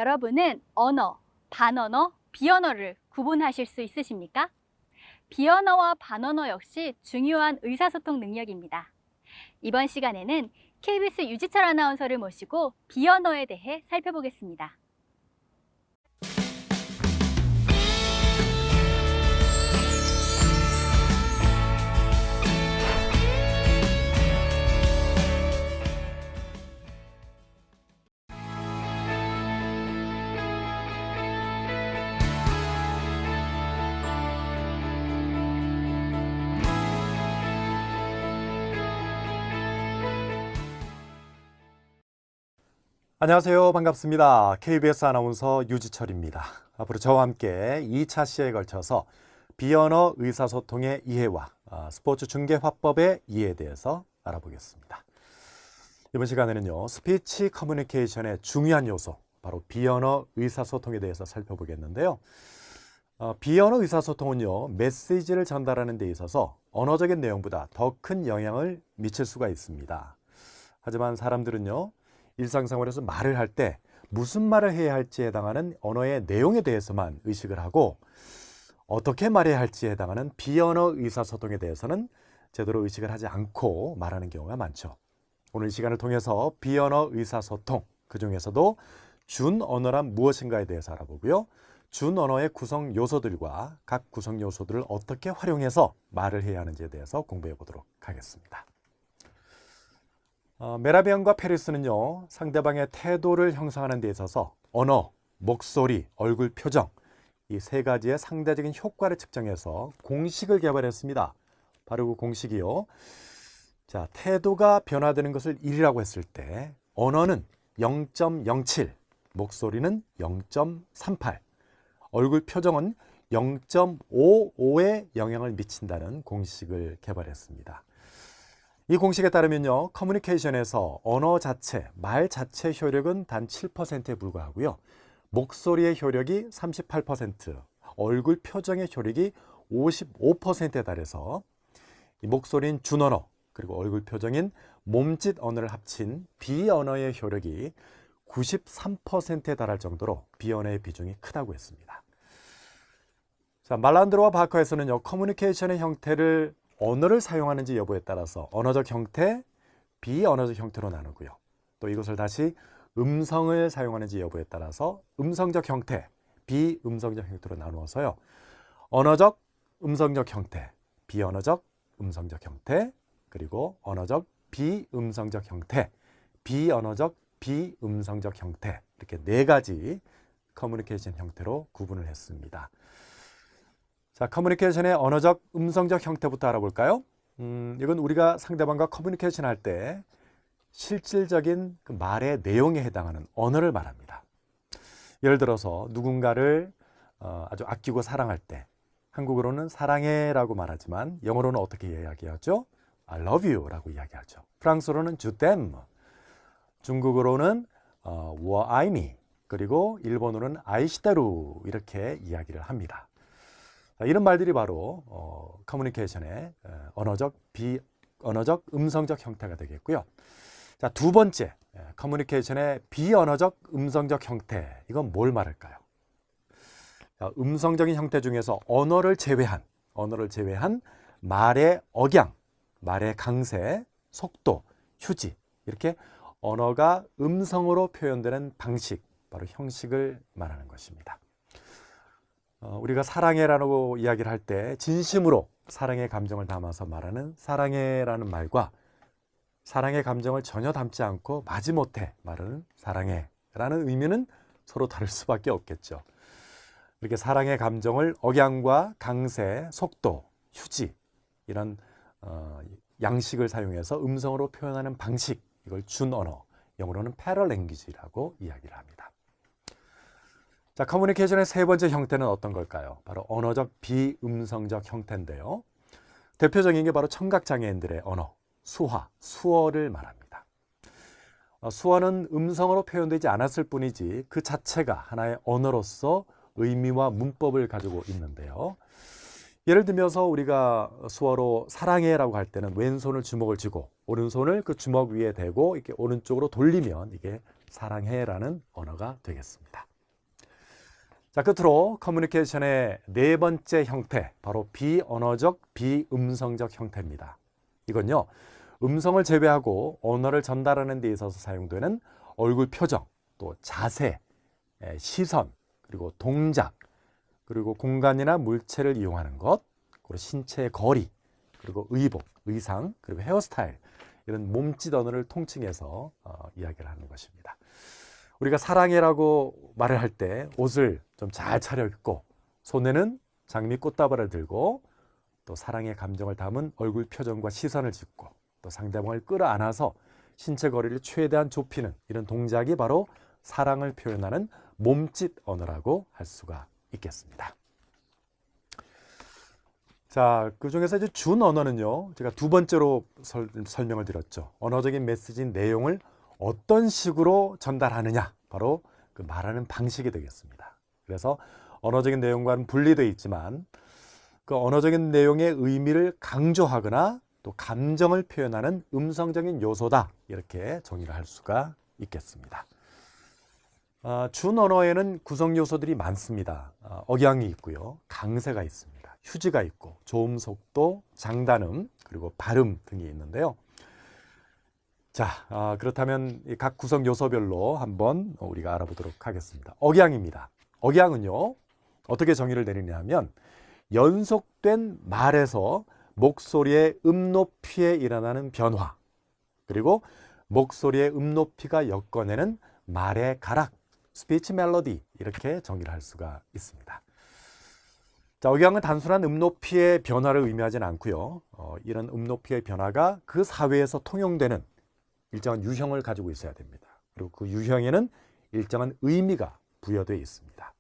여러분은 언어, 반언어, 비언어를 구분하실 수 있으십니까? 비언어와 반언어 역시 중요한 의사소통 능력입니다. 이번 시간에는 KBS 유지철 아나운서를 모시고 비언어에 대해 살펴보겠습니다. 안녕하세요. 반갑습니다. KBS 아나운서 유지철입니다. 앞으로 저와 함께 2차 시에 걸쳐서 비언어 의사소통의 이해와 스포츠 중계 화법의 이해에 대해서 알아보겠습니다. 이번 시간에는요, 스피치 커뮤니케이션의 중요한 요소, 바로 비언어 의사소통에 대해서 살펴보겠는데요. 비언어 의사소통은요, 메시지를 전달하는 데 있어서 언어적인 내용보다 더 큰 영향을 미칠 수가 있습니다. 하지만 사람들은요, 일상생활에서 말을 할 때 무슨 말을 해야 할지에 해당하는 언어의 내용에 대해서만 의식을 하고 어떻게 말해야 할지에 해당하는 비언어 의사소통에 대해서는 제대로 의식을 하지 않고 말하는 경우가 많죠. 오늘 이 시간을 통해서 비언어 의사소통, 그중에서도 준언어란 무엇인가에 대해서 알아보고요. 준언어의 구성 요소들과 각 구성 요소들을 어떻게 활용해서 말을 해야 하는지에 대해서 공부해 보도록 하겠습니다. 메라비언과 페리스는요, 상대방의 태도를 형성하는 데 있어서 언어, 목소리, 얼굴 표정, 이 세 가지의 상대적인 효과를 측정해서 공식을 개발했습니다. 바로 그 공식이요. 자, 태도가 변화되는 것을 1이라고 했을 때 언어는 0.07, 목소리는 0.38, 얼굴 표정은 0.55의 영향을 미친다는 공식을 개발했습니다. 이 공식에 따르면요, 커뮤니케이션에서 언어 자체, 말 자체 효력은 단 7%에 불과하고요. 목소리의 효력이 38%, 얼굴 표정의 효력이 55%에 달해서 이 목소리인 준언어, 그리고 얼굴 표정인 몸짓 언어를 합친 비언어의 효력이 93%에 달할 정도로 비언어의 비중이 크다고 했습니다. 자, 말란드로와 바커에서는요, 커뮤니케이션의 형태를 언어를 사용하는지 여부에 따라서 언어적 형태, 비언어적 형태로 나누고요. 또 이것을 다시 음성을 사용하는지 여부에 따라서 음성적 형태, 비음성적 형태로 나누어서요. 언어적, 음성적 형태, 비언어적, 음성적 형태, 그리고 언어적, 비음성적 형태, 비언어적, 비음성적 형태, 이렇게 네 가지 커뮤니케이션 형태로 구분을 했습니다. 자, 커뮤니케이션의 언어적, 음성적 형태부터 알아볼까요? 이건 우리가 상대방과 커뮤니케이션 할 때 실질적인 그 말의 내용에 해당하는 언어를 말합니다. 예를 들어서 누군가를 아주 아끼고 사랑할 때 한국어로는 사랑해라고 말하지만 영어로는 어떻게 이야기하죠? I love you라고 이야기하죠. 프랑스어로는 je t'aime, 중국어로는 wo aimi, 그리고 일본어로는 아이시다루 이렇게 이야기를 합니다. 이런 말들이 바로 커뮤니케이션의 언어적, 비언어적, 음성적 형태가 되겠고요. 자, 두 번째, 커뮤니케이션의 비언어적, 음성적 형태. 이건 뭘 말할까요? 자, 음성적인 형태 중에서 언어를 제외한 말의 억양, 말의 강세, 속도, 휴지, 이렇게 언어가 음성으로 표현되는 방식, 바로 형식을 말하는 것입니다. 우리가 사랑해라고 이야기를 할 때 진심으로 사랑의 감정을 담아서 말하는 사랑해라는 말과 사랑의 감정을 전혀 담지 않고 마지못해 말하는 사랑해라는 의미는 서로 다를 수밖에 없겠죠. 이렇게 사랑의 감정을 억양과 강세, 속도, 휴지 이런 양식을 사용해서 음성으로 표현하는 방식, 이걸 준언어, 영어로는 패러랭귀지라고 이야기를 합니다. 자, 커뮤니케이션의 세 번째 형태는 어떤 걸까요? 바로 언어적 비음성적 형태인데요. 대표적인 게 바로 청각장애인들의 언어, 수어를 말합니다. 수어는 음성으로 표현되지 않았을 뿐이지 그 자체가 하나의 언어로서 의미와 문법을 가지고 있는데요. 예를 들면서 우리가 수어로 사랑해라고 할 때는 왼손을 주먹을 쥐고 오른손을 그 주먹 위에 대고 이렇게 오른쪽으로 돌리면 이게 사랑해라는 언어가 되겠습니다. 자, 끝으로 커뮤니케이션의 네 번째 형태, 바로 비언어적, 비음성적 형태입니다. 이건요, 음성을 제외하고 언어를 전달하는 데 있어서 사용되는 얼굴 표정, 또 자세, 시선, 그리고 동작, 그리고 공간이나 물체를 이용하는 것, 그리고 신체의 거리, 그리고 의복, 의상, 그리고 헤어스타일, 이런 몸짓 언어를 통칭해서 이야기를 하는 것입니다. 우리가 사랑해라고 말을 할 때 옷을 좀 잘 차려입고 손에는 장미 꽃다발을 들고 또 사랑의 감정을 담은 얼굴 표정과 시선을 짓고 또 상대방을 끌어안아서 신체 거리를 최대한 좁히는 이런 동작이 바로 사랑을 표현하는 몸짓 언어라고 할 수가 있겠습니다. 자, 그 중에서 이제 준 언어는요, 제가 두 번째로 설명을 드렸죠. 언어적인 메시지 내용을 어떤 식으로 전달하느냐, 바로 그 말하는 방식이 되겠습니다. 그래서 언어적인 내용과는 분리되어 있지만 그 언어적인 내용의 의미를 강조하거나 또 감정을 표현하는 음성적인 요소다, 이렇게 정의를 할 수가 있겠습니다. 준 언어에는 구성 요소들이 많습니다. 억양이 있고요, 강세가 있습니다, 휴지가 있고 조음 속도, 장단음, 그리고 발음 등이 있는데요. 자, 그렇다면 각 구성 요소별로 한번 우리가 알아보도록 하겠습니다. 억양입니다. 억양은요, 어떻게 정의를 내리냐 하면 연속된 말에서 목소리의 음높이에 일어나는 변화, 그리고 목소리의 음높이가 엮어내는 말의 가락, 스피치 멜로디, 이렇게 정의를 할 수가 있습니다. 자, 억양은 단순한 음높이의 변화를 의미하지는 않고요. 이런 음높이의 변화가 그 사회에서 통용되는 일정한 유형을 가지고 있어야 됩니다. 그리고 그 유형에는 일정한 의미가 부여되어 있습니다.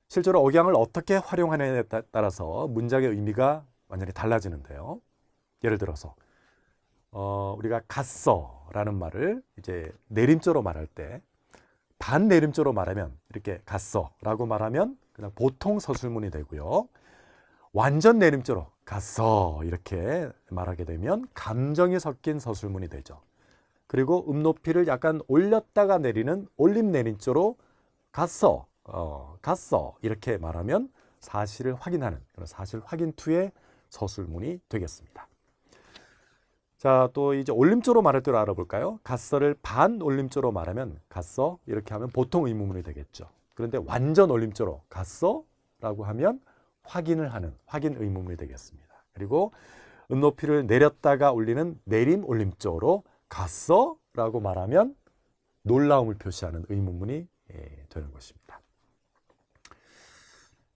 실제로 억양을 어떻게 활용하느냐에 따라서 문장의 의미가 완전히 달라지는데요. 예를 들어서 우리가 갔어라는 말을 이제 내림조로 말할 때, 반내림조로 말하면 이렇게 갔어라고 말하면 그냥 보통 서술문이 되고요. 완전 내림조로 갔어 이렇게 말하게 되면 감정이 섞인 서술문이 되죠. 그리고 음높이를 약간 올렸다가 내리는 올림 내림조로 갔어, 갔어 이렇게 말하면 사실을 확인하는 그런 사실 확인투의 서술문이 되겠습니다. 자, 또 이제 올림조로 말할 때로 알아볼까요? 갔어를 반 올림조로 말하면 갔어 이렇게 하면 보통 의문문이 되겠죠. 그런데 완전 올림조로 갔어? 라고 하면 확인을 하는 확인 의문문이 되겠습니다. 그리고 음높이를 내렸다가 올리는 내림 올림조로 갔어? 라고 말하면 놀라움을 표시하는 의문문이 되는 것입니다.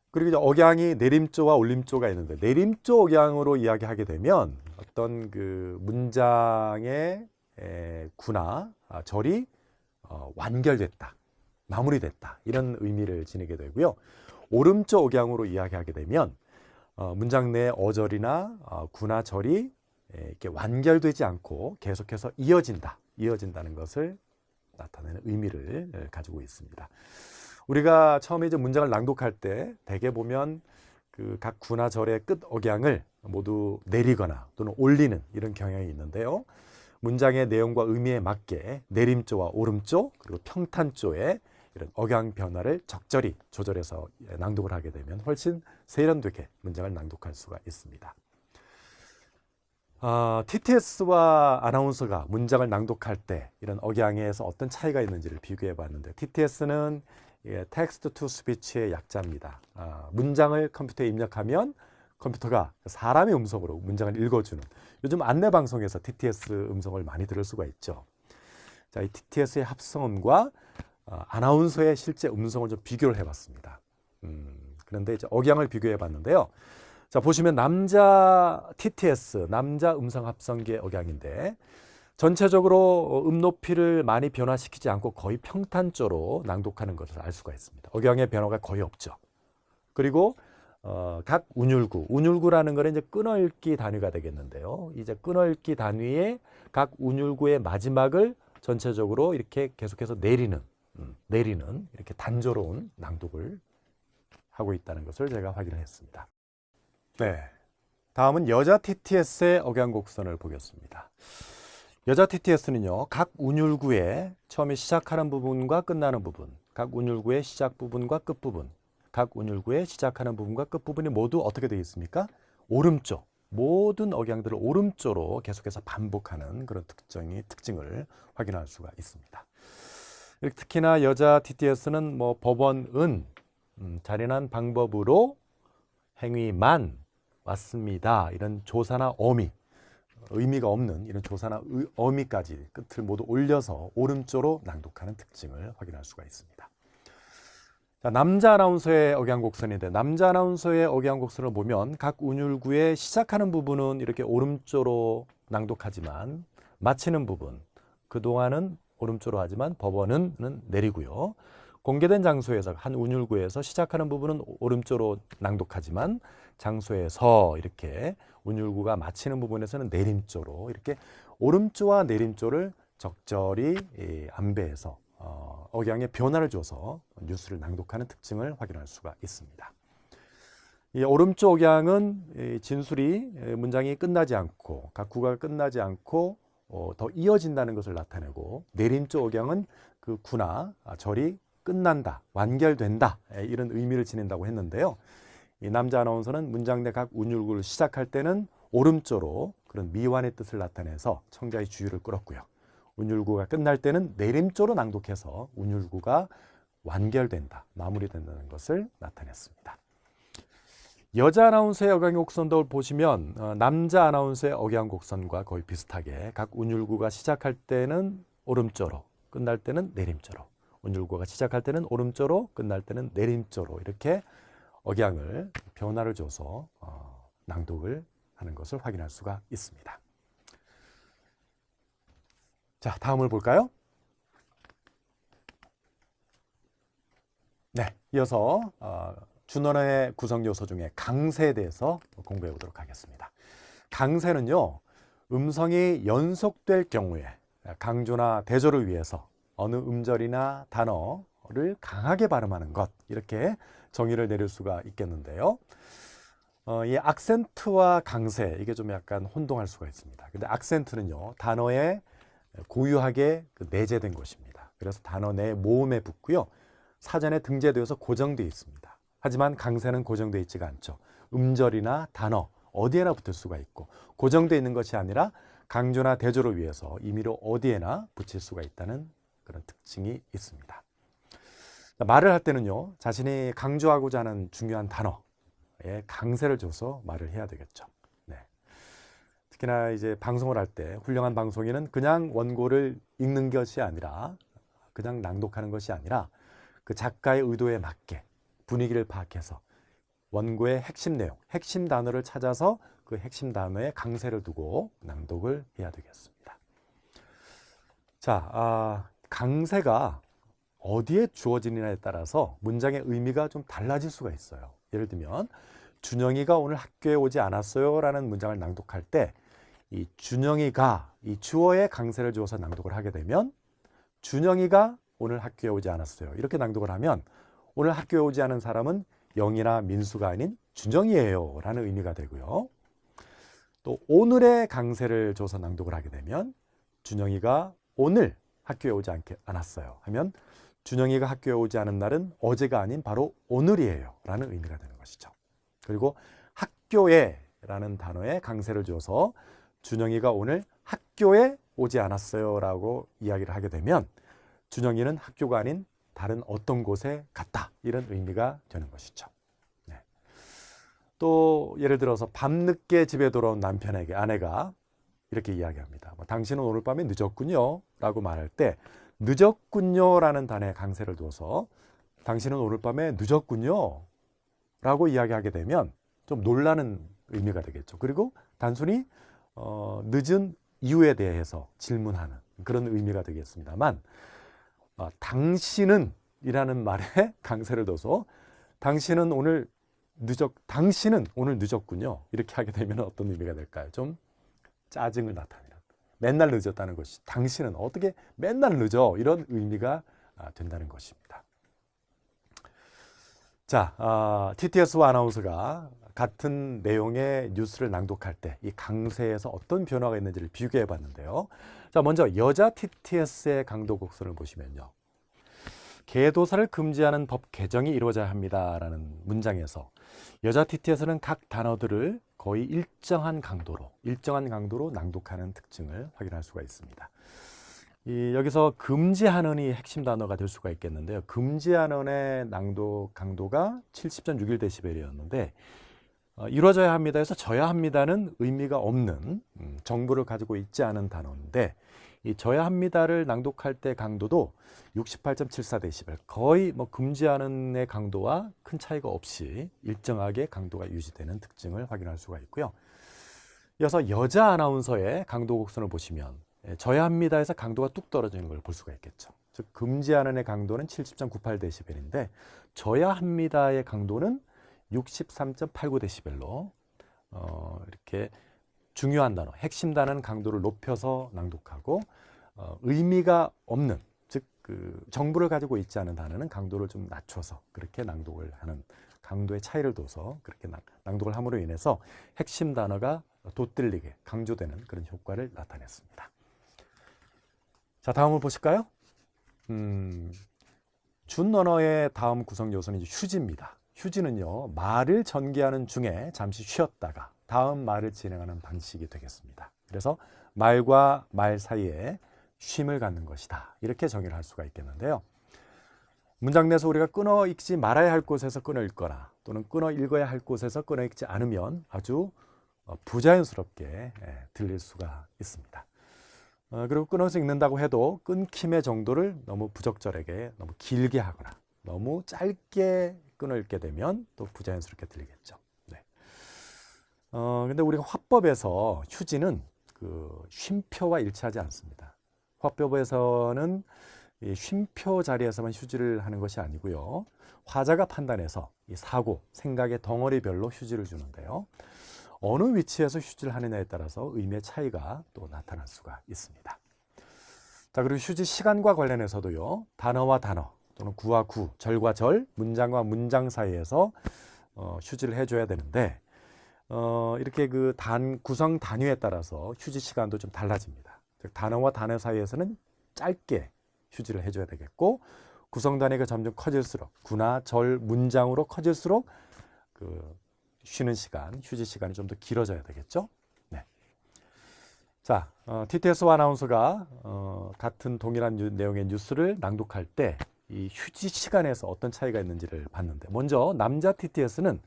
그리고 이제 억양이 내림조와 올림조가 있는데, 내림조 억양으로 이야기하게 되면 어떤 그 문장의 구나 절이 완결됐다, 마무리됐다, 이런 의미를 지니게 되고요. 오름조 억양으로 이야기하게 되면 문장 내 어절이나 구나 절이 이렇게 완결되지 않고 계속해서 이어진다는 것을 나타내는 의미를 가지고 있습니다. 우리가 처음에 이제 문장을 낭독할 때 대개 보면 그 각 구나 절의 끝 억양을 모두 내리거나 또는 올리는 이런 경향이 있는데요. 문장의 내용과 의미에 맞게 내림조와 오름조 그리고 평탄조의 이런 억양 변화를 적절히 조절해서 낭독을 하게 되면 훨씬 세련되게 문장을 낭독할 수가 있습니다. TTS와 아나운서가 문장을 낭독할 때 이런 억양에서 어떤 차이가 있는지를 비교해 봤는데, TTS는 텍스트 투 스피치의 약자입니다. 문장을 컴퓨터에 입력하면 컴퓨터가 사람의 음성으로 문장을 읽어주는, 요즘 안내방송에서 TTS 음성을 많이 들을 수가 있죠. 자, 이 TTS의 합성음과 아나운서의 실제 음성을 좀 비교를 해봤습니다. 그런데 이제 억양을 비교해 봤는데요. 자, 보시면 남자 TTS, 남자 음성 합성기의 억양인데 전체적으로 음높이를 많이 변화시키지 않고 거의 평탄조로 낭독하는 것을 알 수가 있습니다. 억양의 변화가 거의 없죠. 그리고 각 운율구라는 것은 이제 끊어읽기 단위가 되겠는데요. 이제 끊어읽기 단위의 각 운율구의 마지막을 전체적으로 이렇게 계속해서 내리는 이렇게 단조로운 낭독을 하고 있다는 것을 제가 확인을 했습니다. 네, 다음은 여자 TTS의 억양 곡선을 보겠습니다. 여자 TTS는요, 각 운율구에 처음에 시작하는 부분과 끝나는 부분, 각 운율구의 시작 부분과 끝 부분, 각 운율구의 시작하는 부분과 끝 부분이 모두 어떻게 되어 있습니까? 오름조. 모든 억양들을 오름조로 계속해서 반복하는 그런 특징을 확인할 수가 있습니다. 특히나 여자 TTS는 뭐 법원은 잔인한 방법으로 행위만 왔습니다. 이런 조사나 어미, 의미가 없는 이런 조사나 어미까지 끝을 모두 올려서 오름조로 낭독하는 특징을 확인할 수가 있습니다. 자, 남자 아나운서의 억양곡선인데 남자 아나운서의 억양곡선을 보면 각 운율구의 시작하는 부분은 이렇게 오름조로 낭독하지만 마치는 부분, 그동안은 오름조로 하지만 법원은 내리고요. 공개된 장소에서 한 운율구에서 시작하는 부분은 오름조로 낭독하지만 장소에서 이렇게 운율구가 마치는 부분에서는 내림조로 이렇게 오름조와 내림조를 적절히 안배해서 억양의 변화를 줘서 뉴스를 낭독하는 특징을 확인할 수가 있습니다. 이 오름조 억양은 진술이 문장이 끝나지 않고 각 구가 끝나지 않고 더 이어진다는 것을 나타내고 내림조 억양은 그 구나 절이 끝난다, 완결된다 이런 의미를 지닌다고 했는데요. 이 남자 아나운서는 문장 내 각 운율구를 시작할 때는 오름조로 그런 미완의 뜻을 나타내서 청자의 주의를 끌었고요. 운율구가 끝날 때는 내림조로 낭독해서 운율구가 완결된다, 마무리된다는 것을 나타냈습니다. 여자 아나운서의 억양곡선도 보시면 남자 아나운서의 억양곡선과 거의 비슷하게 각 운율구가 시작할 때는 오름조로, 끝날 때는 내림조로, 운율구가 시작할 때는 오름조로, 끝날 때는 내림조로 이렇게 억양을 변화를 줘서 낭독을 하는 것을 확인할 수가 있습니다. 자, 다음을 볼까요? 네, 이어서 준언어의 구성 요소 중에 강세에 대해서 공부해 보도록 하겠습니다. 강세는요, 음성이 연속될 경우에 강조나 대조를 위해서 어느 음절이나 단어를 강하게 발음하는 것, 이렇게 정의를 내릴 수가 있겠는데요. 이 악센트와 강세, 이게 좀 약간 혼동할 수가 있습니다. 근데 악센트는요, 단어에 고유하게 내재된 것입니다. 그래서 단어 내 모음에 붙고요. 사전에 등재되어서 고정되어 있습니다. 하지만 강세는 고정되어 있지가 않죠. 음절이나 단어 어디에나 붙을 수가 있고 고정되어 있는 것이 아니라 강조나 대조를 위해서 임의로 어디에나 붙일 수가 있다는 그런 특징이 있습니다. 말을 할 때는요, 자신이 강조하고자 하는 중요한 단어에 강세를 줘서 말을 해야 되겠죠. 네. 특히나 이제 방송을 할 때 훌륭한 방송인은 그냥 원고를 읽는 것이 아니라 그냥 낭독하는 것이 아니라 그 작가의 의도에 맞게 분위기를 파악해서 원고의 핵심 내용, 핵심 단어를 찾아서 그 핵심 단어에 강세를 두고 낭독을 해야 되겠습니다. 자, 강세가 어디에 주어지느냐에 따라서 문장의 의미가 좀 달라질 수가 있어요. 예를 들면 준영이가 오늘 학교에 오지 않았어요 라는 문장을 낭독할 때 이 준영이가 이 주어에 강세를 주어서 낭독을 하게 되면 준영이가 오늘 학교에 오지 않았어요 이렇게 낭독을 하면 오늘 학교에 오지 않은 사람은 영이나 민수가 아닌 준영이에요 라는 의미가 되고요. 또 오늘의 강세를 줘서 낭독을 하게 되면 준영이가 오늘 학교에 오지 않았어요 하면 준영이가 학교에 오지 않은 날은 어제가 아닌 바로 오늘이에요 라는 의미가 되는 것이죠. 그리고 학교에 라는 단어에 강세를 줘서 준영이가 오늘 학교에 오지 않았어요 라고 이야기를 하게 되면 준영이는 학교가 아닌 다른 어떤 곳에 갔다 이런 의미가 되는 것이죠. 네. 또 예를 들어서 밤늦게 집에 돌아온 남편에게 아내가 이렇게 이야기합니다. 당신은 오늘 밤에 늦었군요 라고 말할 때 늦었군요 라는 단어에 강세를 둬서 당신은 오늘 밤에 늦었군요 라고 이야기하게 되면 좀 놀라는 의미가 되겠죠. 그리고 단순히 늦은 이유에 대해서 질문하는 그런 의미가 되겠습니다만 당신은 이라는 말에 강세를 둬서 당신은 오늘 늦었군요 이렇게 하게 되면 어떤 의미가 될까요? 좀 짜증을 나타내는, 맨날 늦었다는 것이 당신은 어떻게 맨날 늦어 이런 의미가 된다는 것입니다. 자, TTS와 아나운서가 같은 내용의 뉴스를 낭독할 때 이 강세에서 어떤 변화가 있는지를 비교해 봤는데요. 자, 먼저 여자 TTS의 강도 곡선을 보시면요. 개도사를 금지하는 법 개정이 이루어져야 합니다라는 문장에서 여자 TT에서는 각 단어들을 거의 일정한 강도로 낭독하는 특징을 확인할 수가 있습니다. 여기서 금지하는이 핵심 단어가 될 수가 있겠는데요. 금지하는의 낭독 강도가 70.61dB이었는데 이루어져야 합니다에서 져야 합니다는 의미가 없는 정보를 가지고 있지 않은 단어인데 이 져야 합니다를 낭독할 때 강도도 68.74dB, 거의 금지하는의 강도와 큰 차이가 없이 일정하게 강도가 유지되는 특징을 확인할 수가 있고요. 이어서 여자 아나운서의 강도 곡선을 보시면 져야 합니다에서 강도가 뚝 떨어지는 걸 볼 수가 있겠죠. 즉 금지하는의 강도는 70.98dB인데 져야 합니다의 강도는 63.89dB로 이렇게 중요한 단어, 핵심 단어는 강도를 높여서 낭독하고 의미가 없는, 즉 정보를 가지고 있지 않은 단어는 강도를 좀 낮춰서 그렇게 낭독을 하는, 강도의 차이를 둬서 그렇게 낭독을 함으로 인해서 핵심 단어가 돋들리게 강조되는 그런 효과를 나타냈습니다. 자, 다음을 보실까요? 준 언어의 다음 구성 요소는 이제 휴지입니다. 휴지는요, 말을 전개하는 중에 잠시 쉬었다가 다음 말을 진행하는 방식이 되겠습니다. 그래서 말과 말 사이에 쉼을 갖는 것이다, 이렇게 정의를 할 수가 있겠는데요. 문장 내에서 우리가 끊어 읽지 말아야 할 곳에서 끊어 읽거나 또는 끊어 읽어야 할 곳에서 끊어 읽지 않으면 아주 부자연스럽게 들릴 수가 있습니다. 그리고 끊어서 읽는다고 해도 끊김의 정도를 너무 부적절하게, 너무 길게 하거나 너무 짧게 끊어 읽게 되면 또 부자연스럽게 들리겠죠. 네. 근데 우리가 화법에서 휴지는 쉼표와 일치하지 않습니다. 화법에서는 이 쉼표 자리에서만 휴지를 하는 것이 아니고요. 화자가 판단해서 이 사고, 생각의 덩어리별로 휴지를 주는데요. 어느 위치에서 휴지를 하느냐에 따라서 의미의 차이가 또 나타날 수가 있습니다. 자, 그리고 휴지 시간과 관련해서도요. 단어와 단어 또는 구와 구, 절과 절, 문장과 문장 사이에서 휴지를 해줘야 되는데 이렇게 구성 단위에 따라서 휴지 시간도 좀 달라집니다. 즉, 단어와 단어 사이에서는 짧게 휴지를 해줘야 되겠고 구성 단위가 점점 커질수록 구나 절, 문장으로 커질수록 쉬는 시간, 휴지 시간이 좀 더 길어져야 되겠죠. 네. 자, TTS 아나운서가 같은 동일한 내용의 뉴스를 낭독할 때 이 휴지 시간에서 어떤 차이가 있는지를 봤는데, 먼저 남자 TTS는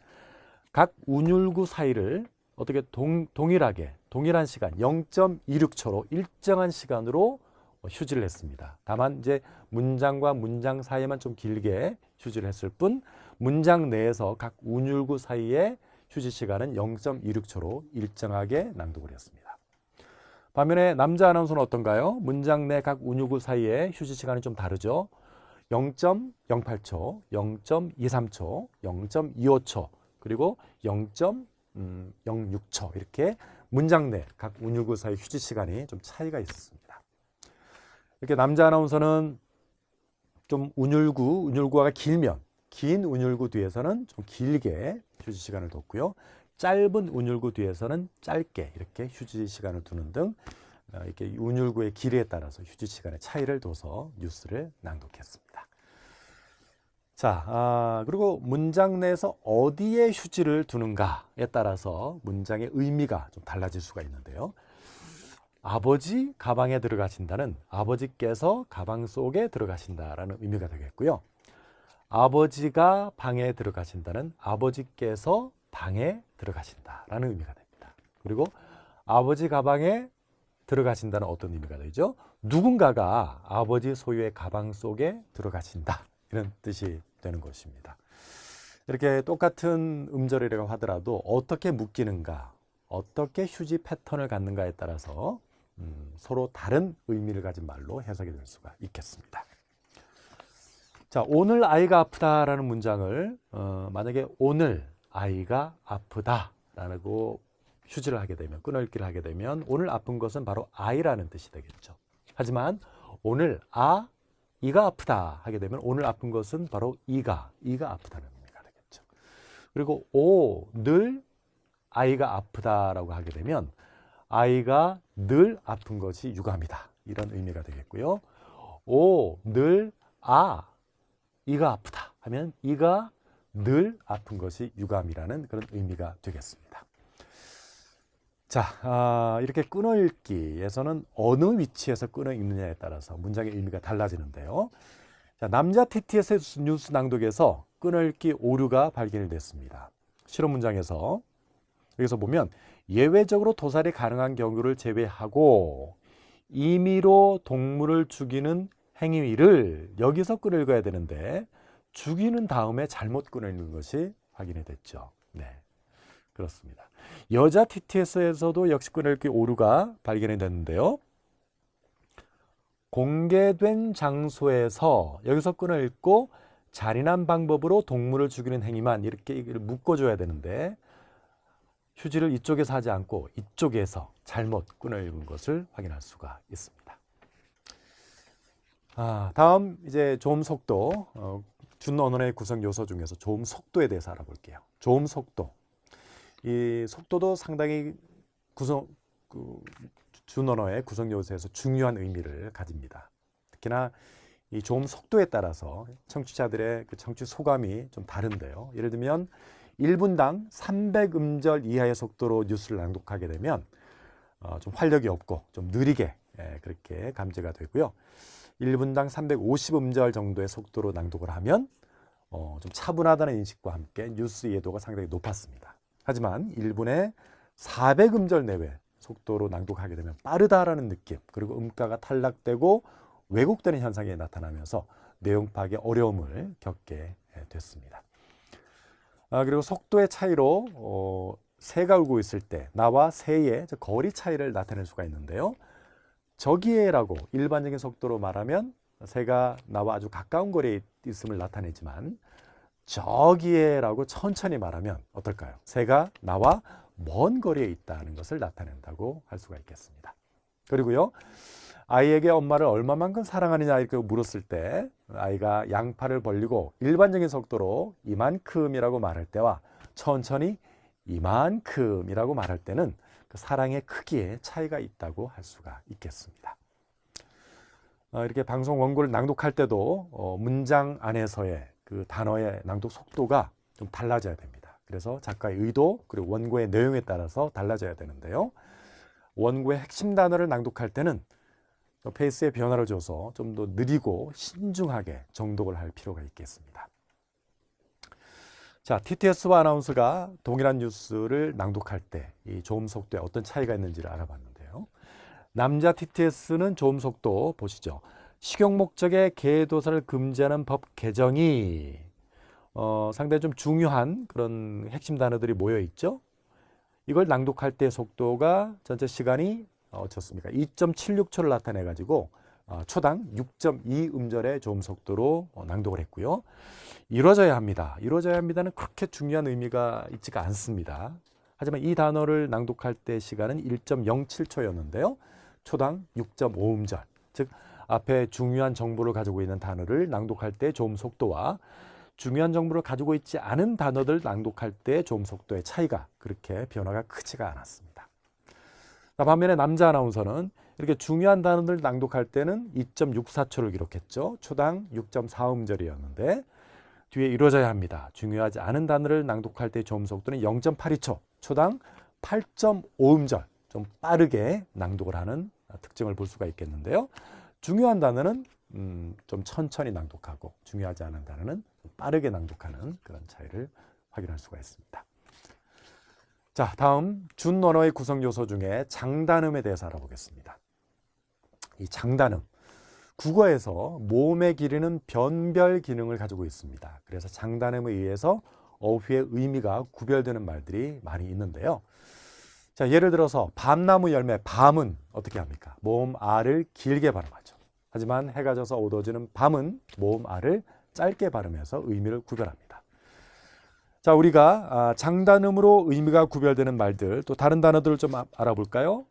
각 운율구 사이를 어떻게 동일한 시간 0.26초로 일정한 시간으로 휴지를 했습니다. 다만 이제 문장과 문장 사이에만 좀 길게 휴지를 했을 뿐 문장 내에서 각 운율구 사이의 휴지 시간은 0.26초로 일정하게 낭독을 했습니다. 반면에 남자 아나운서는 어떤가요? 문장 내 각 운율구 사이의 휴지 시간이 좀 다르죠. 0.08초, 0.23초, 0.25초, 그리고 0.06초 이렇게 문장 내 각 운율구 사이 휴지 시간이 좀 차이가 있었습니다. 이렇게 남자 아나운서는 좀 운율구가 길면 긴 운율구 뒤에서는 좀 길게 휴지 시간을 뒀고요. 짧은 운율구 뒤에서는 짧게 이렇게 휴지 시간을 두는 등 이렇게 운율구의 길이에 따라서 휴지 시간의 차이를 둬서 뉴스를 낭독했습니다. 자, 그리고 문장 내에서 어디에 휴지를 두는가에 따라서 문장의 의미가 좀 달라질 수가 있는데요. 아버지 가방에 들어가신다는 아버지께서 가방 속에 들어가신다라는 의미가 되겠고요. 아버지가 방에 들어가신다는 아버지께서 방에 들어가신다라는 의미가 됩니다. 그리고 아버지 가방에 들어가신다는 어떤 의미가 되죠? 누군가가 아버지 소유의 가방 속에 들어가신다, 이런 뜻이 되는 것입니다. 이렇게 똑같은 음절이라고 하더라도 어떻게 묶이는가, 어떻게 휴지 패턴을 갖는가에 따라서 서로 다른 의미를 가진 말로 해석이 될 수가 있겠습니다. 자, 오늘 아이가 아프다라는 문장을 만약에 오늘 아이가 아프다라고 휴지를 하게 되면, 끊어읽기를 하게 되면 오늘 아픈 것은 바로 아이라는 뜻이 되겠죠. 하지만 오늘 이가 아프다 하게 되면 오늘 아픈 것은 바로 이가 아프다는 의미가 되겠죠. 그리고 늘 아이가 아프다라고 하게 되면 아이가 늘 아픈 것이 유감이다, 이런 의미가 되겠고요. 늘 이가 아프다 하면 이가 늘 아픈 것이 유감이라는 그런 의미가 되겠습니다. 자, 이렇게 끊어읽기에서는 어느 위치에서 끊어읽느냐에 따라서 문장의 의미가 달라지는데요. 자, 남자 TTS 뉴스 낭독에서 끊어읽기 오류가 발견이 됐습니다. 실험 문장에서 여기서 보면 예외적으로 도살이 가능한 경우를 제외하고 임의로 동물을 죽이는 행위를 여기서 끊어읽어야 되는데 죽이는 다음에 잘못 끊어읽는 것이 확인이 됐죠. 네, 그렇습니다. 여자 TTS에서도 역시 끊어읽기 오류가 발견이 됐는데요. 공개된 장소에서 여기서 끊어읽고 잔인한 방법으로 동물을 죽이는 행위만 이렇게 묶어줘야 되는데 휴지를 이쪽에서 하지 않고 이쪽에서 잘못 끊어읽은 것을 확인할 수가 있습니다. 다음 이제 조음 속도, 준 언어의 구성 요소 중에서 조음 속도에 대해서 알아볼게요. 조음 속도. 이 속도도 상당히 준 언어의 구성 요소에서 중요한 의미를 가집니다. 특히나 이 조음 속도에 따라서 청취자들의 그 청취 소감이 좀 다른데요. 예를 들면 1분당 300음절 이하의 속도로 뉴스를 낭독하게 되면 좀 활력이 없고 좀 느리게 그렇게 감지가 되고요. 1분당 350음절 정도의 속도로 낭독을 하면 좀 차분하다는 인식과 함께 뉴스 이해도가 상당히 높았습니다. 하지만 1분에 400음절 내외 속도로 낭독하게 되면 빠르다라는 느낌, 그리고 음가가 탈락되고 왜곡되는 현상이 나타나면서 내용 파악에 어려움을 겪게 됐습니다. 그리고 속도의 차이로 새가 울고 있을 때 나와 새의 거리 차이를 나타낼 수가 있는데요. 저기에라고 일반적인 속도로 말하면 새가 나와 아주 가까운 거리에 있음을 나타내지만 저기에라고 천천히 말하면 어떨까요? 새가 나와 먼 거리에 있다는 것을 나타낸다고 할 수가 있겠습니다. 그리고요, 아이에게 엄마를 얼마만큼 사랑하느냐 이렇게 물었을 때 아이가 양팔을 벌리고 일반적인 속도로 이만큼이라고 말할 때와 천천히 이만큼이라고 말할 때는 그 사랑의 크기에 차이가 있다고 할 수가 있겠습니다. 이렇게 방송 원고를 낭독할 때도 문장 안에서의 그 단어의 낭독 속도가 좀 달라져야 됩니다. 그래서 작가의 의도 그리고 원고의 내용에 따라서 달라져야 되는데요. 원고의 핵심 단어를 낭독할 때는 페이스에 변화를 줘서 좀 더 느리고 신중하게 정독을 할 필요가 있겠습니다. 자, TTS와 아나운서가 동일한 뉴스를 낭독할 때 이 조음 속도에 어떤 차이가 있는지를 알아봤는데요. 남자 TTS는 조음 속도 보시죠. 식용 목적의 개도사를 금지하는 법 개정이 상당히 좀 중요한 그런 핵심 단어들이 모여 있죠. 이걸 낭독할 때 속도가 전체 시간이 어떻습니까? 2.76초를 나타내 가지고 초당 6.2음절의 조음 속도로 낭독을 했고요. 이루어져야 합니다. 이루어져야 합니다는 그렇게 중요한 의미가 있지가 않습니다. 하지만 이 단어를 낭독할 때 시간은 1.07초였는데요. 초당 6.5음절, 즉 앞에 중요한 정보를 가지고 있는 단어를 낭독할 때 조음 속도와 중요한 정보를 가지고 있지 않은 단어들 낭독할 때 조음 속도의 차이가 그렇게 변화가 크지가 않았습니다. 반면에 남자 아나운서는 이렇게 중요한 단어를 낭독할 때는 2.64초를 기록했죠. 초당 6.4음절이었는데 뒤에 이루어져야 합니다. 중요하지 않은 단어를 낭독할 때 조음 속도는 0.82초, 초당 8.5음절, 좀 빠르게 낭독을 하는 특징을 볼 수가 있겠는데요. 중요한 단어는 좀 천천히 낭독하고 중요하지 않은 단어는 빠르게 낭독하는 그런 차이를 확인할 수가 있습니다. 자, 다음 준 언어의 구성 요소 중에 장단음에 대해서 알아보겠습니다. 이 장단음, 국어에서 모음에 기르는 변별 기능을 가지고 있습니다. 그래서 장단음에 의해서 어휘의 의미가 구별되는 말들이 많이 있는데요. 자, 예를 들어서 밤나무 열매, 밤은 어떻게 합니까? 모음 아를 길게 발음하죠. 하지만 해가 져서 어두워지는 밤은 모음 아를 짧게 발음해서 의미를 구별합니다. 자, 우리가 장단음으로 의미가 구별되는 말들, 또 다른 단어들을 좀 알아볼까요?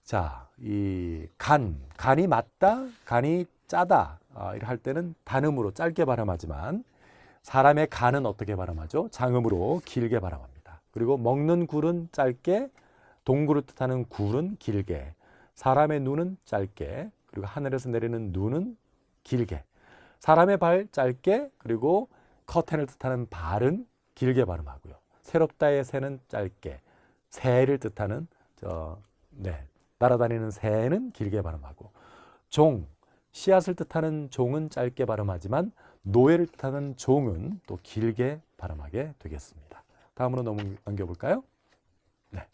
자, 이 간이 맞다, 간이 짜다 할 때는 단음으로 짧게 발음하지만 사람의 간은 어떻게 발음하죠? 장음으로 길게 발음합니다. 그리고 먹는 굴은 짧게, 동굴을 뜻하는 굴은 길게, 사람의 눈은 짧게, 그리고 하늘에서 내리는 눈은 길게, 사람의 발 짧게, 그리고 커튼을 뜻하는 발은 길게 발음하고요. 새롭다의 새는 짧게, 새를 뜻하는 날아다니는 새는 길게 발음하고, 종, 씨앗을 뜻하는 종은 짧게 발음하지만 노예를 뜻하는 종은 또 길게 발음하게 되겠습니다. 다음으로 넘겨볼까요? 네.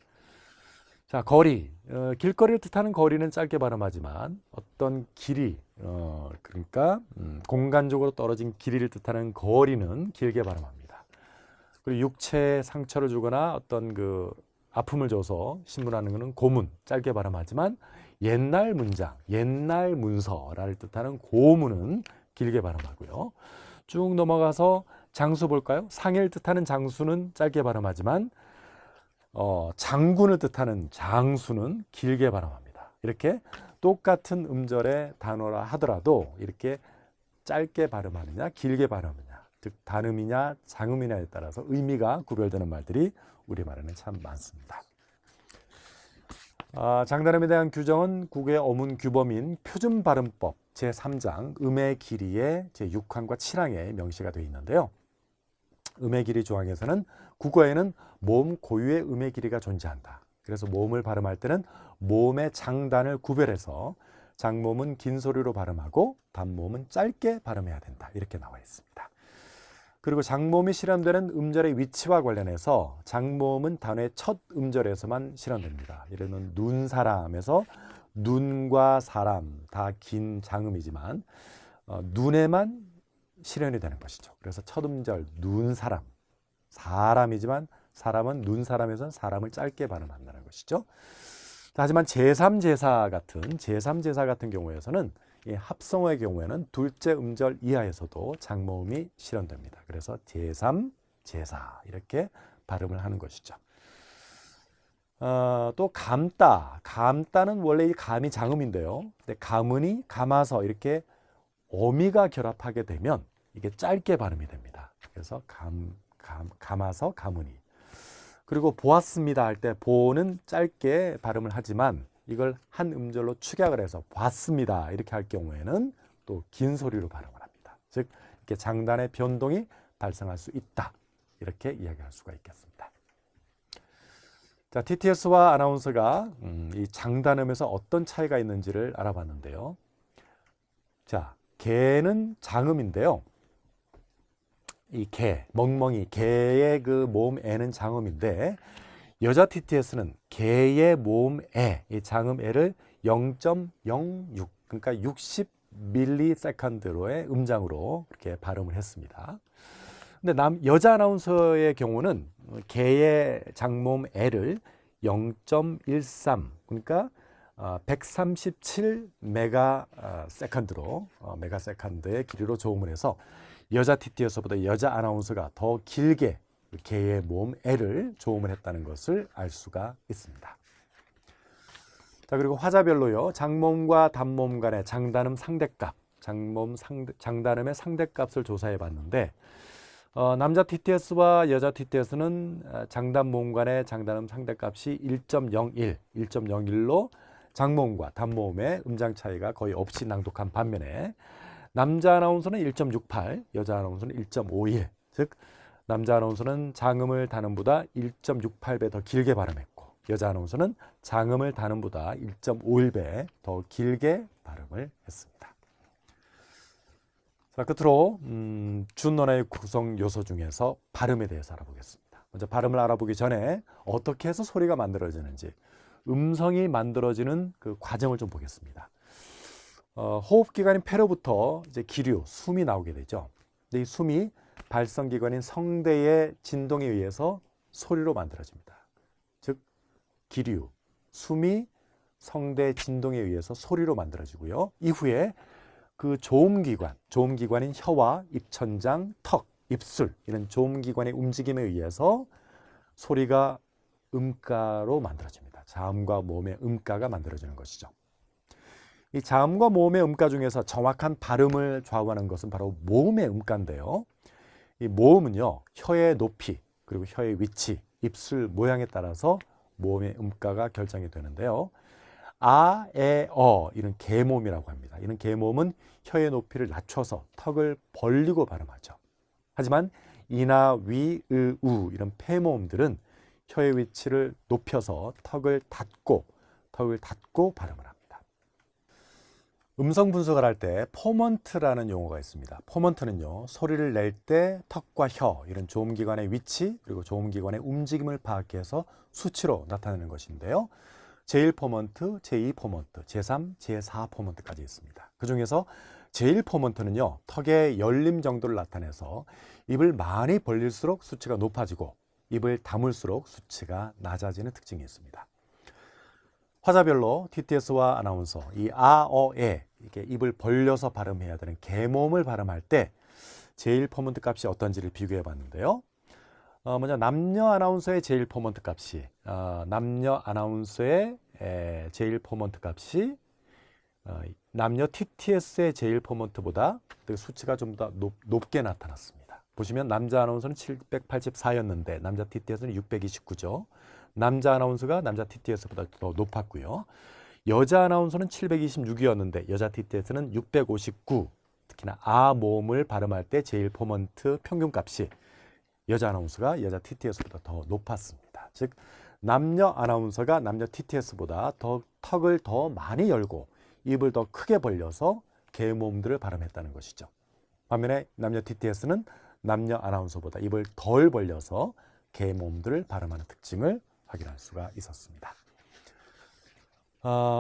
자, 거리, 길거리를 뜻하는 거리는 짧게 발음하지만 어떤 길이, 그러니까 공간적으로 떨어진 길이를 뜻하는 거리는 길게 발음합니다. 그리고 육체에 상처를 주거나 어떤 그 아픔을 줘서 신문하는 것은 고문, 짧게 발음하지만 옛날 문장, 옛날 문서를 뜻하는 고문은 길게 발음하고요. 쭉 넘어가서 장수 볼까요? 상해를 뜻하는 장수는 짧게 발음하지만 장군을 뜻하는 장수는 길게 발음합니다. 이렇게 똑같은 음절의 단어라 하더라도 이렇게 짧게 발음하느냐 길게 발음하느냐, 즉 단음이냐 장음이냐에 따라서 의미가 구별되는 말들이 우리말에는 참 많습니다. 장단음에 대한 규정은 국의 어문 규범인 표준발음법 제3장 음의 길이의 제6항과 7항에 명시가 되어 있는데요. 음의 길이 조항에서는 국어에는 모음 고유의 음의 길이가 존재한다. 그래서 모음을 발음할 때는 모음의 장단을 구별해서 장모음은 긴 소리로 발음하고 단모음은 짧게 발음해야 된다. 이렇게 나와 있습니다. 그리고 장모음이 실현되는 음절의 위치와 관련해서 장모음은 단어의 첫 음절에서만 실현됩니다. 예를 들면 눈사람에서 눈과 사람 다 긴 장음이지만 눈에만 실현이 되는 것이죠. 그래서 첫 음절 눈사람, 사람이지만 사람은 눈사람에서는 사람을 짧게 발음한다는 것이죠. 하지만 제3제사 같은 경우에서는 이 합성어의 경우에는 둘째 음절 이하에서도 장모음이 실현됩니다. 그래서 제3제사 이렇게 발음을 하는 것이죠. 또 감따는 원래 이 감이 장음인데요. 근데 가문이 감아서 이렇게 어미가 결합하게 되면 이게 짧게 발음이 됩니다. 그래서 감아서 가문이. 그리고 보았습니다 할 때 보는 짧게 발음을 하지만 이걸 한 음절로 축약을 해서 봤습니다 이렇게 할 경우에는 또 긴 소리로 발음을 합니다. 즉 이렇게 장단의 변동이 발생할 수 있다. 이렇게 이야기할 수가 있겠습니다. 자, TTS와 아나운서가 이 장단음에서 어떤 차이가 있는지를 알아봤는데요. 자, 개는 장음인데요. 이 개, 멍멍이, 개의 그 모음 에는 장음인데 여자 TTS는 개의 모음 에, 이 장음 에를 0.06, 그러니까 60ms로의 음장으로 이렇게 발음을 했습니다. 근데 여자 아나운서의 경우는 개의 장모음 에를 0.13, 그러니까 137메가세컨드로 메가세컨드의 길이로 조음을 해서 여자 TTS보다 여자 아나운서가 더 길게 개의 모음 에를 조음을 했다는 것을 알 수가 있습니다. 자, 그리고 화자별로요. 장모음과 단모음 간의 장단음 상대값, 장단음의 상대값을 조사해 봤는데 남자 TTS와 여자 TTS는 장단모음 간의 장단음 상대값이 1.01로 장모음과 단모음의 음장 차이가 거의 없이 낭독한 반면에 남자 아나운서는 1.68, 여자 아나운서는 1.51, 즉 남자 아나운서는 장음을 단음보다 1.68배 더 길게 발음했고 여자 아나운서는 장음을 단음보다 1.51배 더 길게 발음을 했습니다. 자, 끝으로 준언어의 구성 요소 중에서 발음에 대해서 알아보겠습니다. 먼저 발음을 알아보기 전에 어떻게 해서 소리가 만들어지는지, 음성이 만들어지는 그 과정을 좀 보겠습니다. 호흡기관인 폐로부터 이제 기류, 숨이 나오게 되죠. 근데 이 숨이 발성기관인 성대의 진동에 의해서 소리로 만들어집니다. 즉 기류, 숨이 성대의 진동에 의해서 소리로 만들어지고요. 이후에 그 조음기관인 혀와 입천장, 턱, 입술 이런 조음기관의 움직임에 의해서 소리가 음가로 만들어집니다. 자음과 모음의 음가가 만들어지는 것이죠. 이 자음과 모음의 음가 중에서 정확한 발음을 좌우하는 것은 바로 모음의 음가인데요. 이 모음은요, 혀의 높이, 그리고 혀의 위치, 입술 모양에 따라서 모음의 음가가 결정이 되는데요. 아, 에, 어 이런 개모음이라고 합니다. 이런 계모음은 혀의 높이를 낮춰서 턱을 벌리고 발음하죠. 하지만 이나 위, 으, 우 이런 폐모음들은 혀의 위치를 높여서 턱을 닫고 발음을 합니다. 음성 분석을 할 때 포먼트라는 용어가 있습니다. 포먼트는요, 소리를 낼 때 턱과 혀 이런 조음기관의 위치 그리고 조음기관의 움직임을 파악해서 수치로 나타내는 것인데요. 제1포먼트, 제2포먼트, 제3, 제4포먼트까지 있습니다. 그 중에서 제1포먼트는요, 턱의 열림 정도를 나타내서 입을 많이 벌릴수록 수치가 높아지고 입을 다물수록 수치가 낮아지는 특징이 있습니다. 화자별로 TTS와 아나운서, 이 아, 어, 에 이렇게 입을 벌려서 발음해야 되는 계모음을 발음할 때 제1포먼트 값이 어떤지를 비교해 봤는데요. 먼저 남녀 아나운서의 제1포먼트 값이 남녀 아나운서의 제1포먼트 값이 남녀 TTS의 제1포먼트보다 수치가 좀 더 높게 나타났습니다. 보시면 남자 아나운서는 784였는데 남자 TTS는 629죠. 남자 아나운서가 남자 TTS보다 더 높았고요. 여자 아나운서는 726이었는데 여자 TTS는 659. 특히나 아 모음을 발음할 때 제1포먼트 평균값이 여자 아나운서가 여자 TTS보다 더 높았습니다. 즉 남녀 아나운서가 남녀 TTS보다 더 턱을 더 많이 열고 입을 더 크게 벌려서 계모음들을 발음했다는 것이죠. 반면에 남녀 TTS는 남녀 아나운서보다 입을 덜 벌려서 계모음들을 발음하는 특징을 확인할 수가 있었습니다.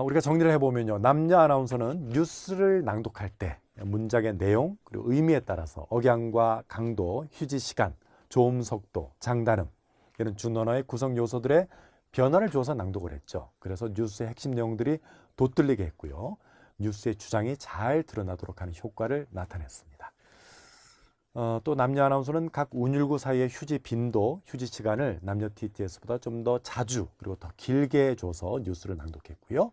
우리가 정리를 해보면요. 남녀 아나운서는 뉴스를 낭독할 때 문장의 내용 그리고 의미에 따라서 억양과 강도, 휴지 시간, 조음 속도, 장단음 이런 준언어의 구성 요소들의 변화를 줘서 낭독을 했죠. 그래서 뉴스의 핵심 내용들이 돋들리게 했고요. 뉴스의 주장이 잘 드러나도록 하는 효과를 나타냈습니다. 또 남녀 아나운서는 각 운율구 사이의 휴지 빈도, 휴지 시간을 남녀 TTS보다 좀 더 자주 그리고 더 길게 줘서 뉴스를 낭독했고요.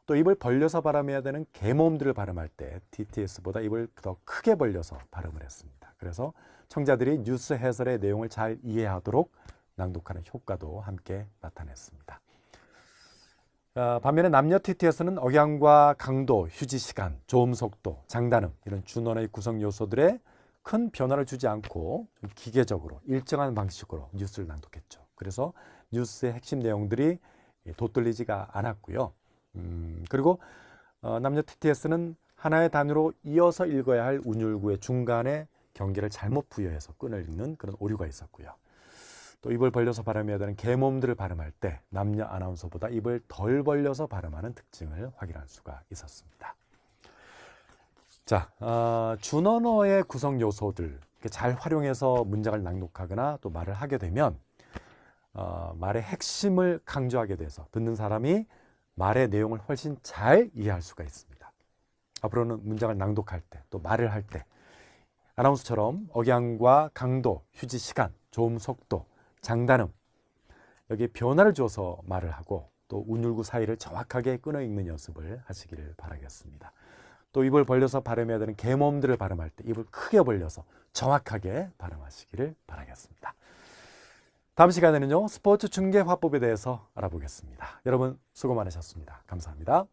또 입을 벌려서 발음해야 되는 계모음들을 발음할 때 TTS보다 입을 더 크게 벌려서 발음을 했습니다. 그래서 청자들이 뉴스 해설의 내용을 잘 이해하도록 낭독하는 효과도 함께 나타냈습니다. 반면에 남녀 TTS는 억양과 강도, 휴지 시간, 조음 속도, 장단음 이런 준언어의 구성 요소들에 큰 변화를 주지 않고 좀 기계적으로 일정한 방식으로 뉴스를 낭독했죠. 그래서 뉴스의 핵심 내용들이 돋들리지가 않았고요. 그리고 남녀 TTS는 하나의 단어로 이어서 읽어야 할 운율구의 중간에 경계를 잘못 부여해서 끈을 읽는 그런 오류가 있었고요. 또 입을 벌려서 발음해야 되는 계모음들을 발음할 때 남녀 아나운서보다 입을 덜 벌려서 발음하는 특징을 확인할 수가 있었습니다. 자, 준언어의 구성 요소들 잘 활용해서 문장을 낭독하거나 또 말을 하게 되면 말의 핵심을 강조하게 돼서 듣는 사람이 말의 내용을 훨씬 잘 이해할 수가 있습니다. 앞으로는 문장을 낭독할 때 또 말을 할 때 아나운서처럼 억양과 강도, 휴지 시간, 조음 속도, 장단음 여기에 변화를 줘서 말을 하고 또 운율구 사이를 정확하게 끊어 읽는 연습을 하시기를 바라겠습니다. 또 입을 벌려서 발음해야 되는 계모음들을 발음할 때 입을 크게 벌려서 정확하게 발음하시기를 바라겠습니다. 다음 시간에는요, 스포츠 중계 화법에 대해서 알아보겠습니다. 여러분 수고 많으셨습니다. 감사합니다.